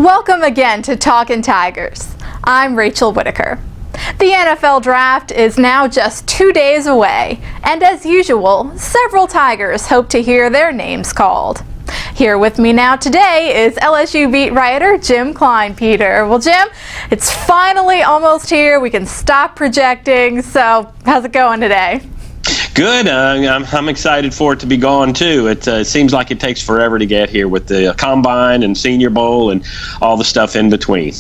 Welcome again to Talkin' Tigers. I'm Rachel Whittaker. The NFL draft is now just 2 days away, and as usual, several Tigers hope to hear their names called. Here with me now today is LSU beat writer Jim Kleinpeter. Well, Jim, it's finally almost here. We can stop projecting. So, how's it going today? Good. I'm excited for it to be gone too. It seems like it takes forever to get here with the Combine and Senior Bowl and all the stuff in between.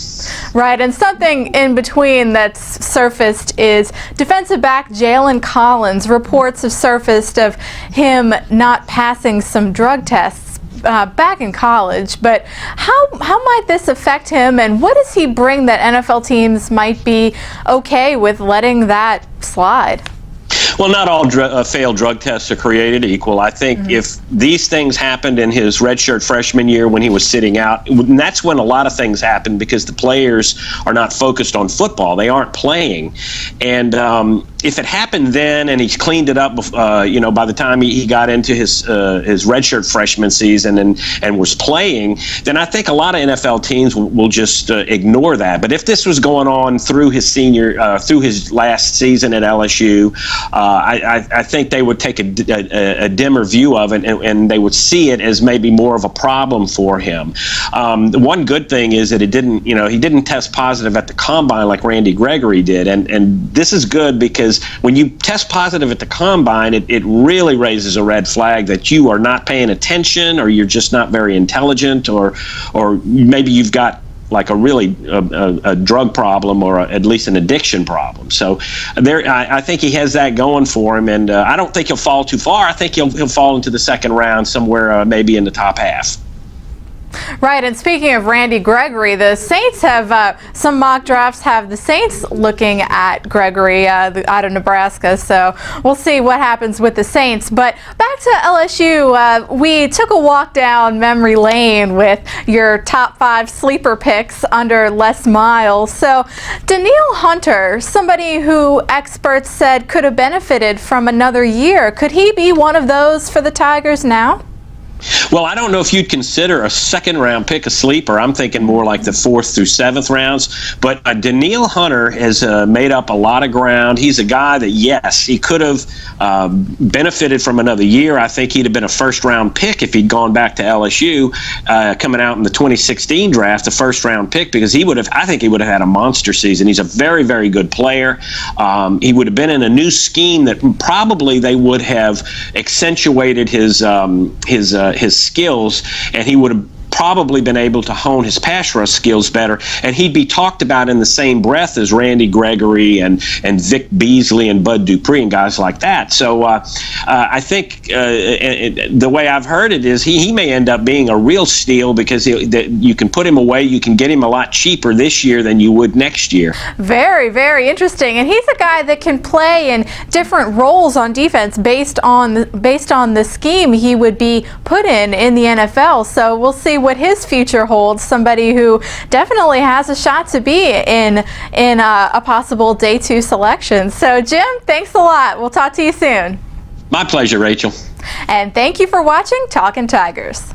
Right, and something in between that's surfaced is defensive back Jalen Collins. Reports have surfaced of him not passing some drug tests back in college. But how might this affect him, and what does he bring that NFL teams might be okay with letting that slide? Well, not all failed drug tests are created equal. I think if these things happened in his redshirt freshman year when he was sitting out, and that's when a lot of things happen because the players are not focused on football. They aren't playing. And if it happened then and he's cleaned it up, by the time he got into his redshirt freshman season and was playing, then I think a lot of NFL teams will just ignore that. But if this was going on through his through his last season at LSU, I think they would take a dimmer view of it, and they would see it as maybe more of a problem for him. The one good thing is that he didn't test positive at the Combine like Randy Gregory did, and this is good because when you test positive at the Combine, it really raises a red flag that you are not paying attention, or you're just not very intelligent, or maybe you've got like a drug problem, or at least an addiction problem. So I think he has that going for him, and I don't think he'll fall too far. I think he'll fall into the second round somewhere, maybe in the top half. Right, and speaking of Randy Gregory, the Saints have some mock drafts have the Saints looking at Gregory out of Nebraska, so we'll see what happens with the Saints. But back to LSU, we took a walk down memory lane with your top 5 sleeper picks under Les Miles. So Danielle Hunter, somebody who experts said could have benefited from another year, could he be one of those for the Tigers now? Well, I don't know if you'd consider a second-round pick a sleeper. I'm thinking more like the 4th through 7th rounds. But Danielle Hunter has made up a lot of ground. He's a guy that, yes, he could have benefited from another year. I think he'd have been a first-round pick if he'd gone back to LSU coming out in the 2016 draft, the first-round pick, because I think he would have had a monster season. He's a very, very good player. He would have been in a new scheme that probably they would have accentuated his skills, and he would have probably been able to hone his pass rush skills better, and he'd be talked about in the same breath as Randy Gregory and Vic Beasley and Bud Dupree and guys like that. So I think the way I've heard it is he may end up being a real steal because you can put him away. You can get him a lot cheaper this year than you would next year. Very, very interesting. And he's a guy that can play in different roles on defense based on the scheme he would be put in the NFL. So we'll see what his future holds. Somebody who definitely has a shot to be in a possible day 2 selection. So Jim, thanks a lot. We'll talk to you soon. My pleasure, Rachel. And thank you for watching Talkin' Tigers.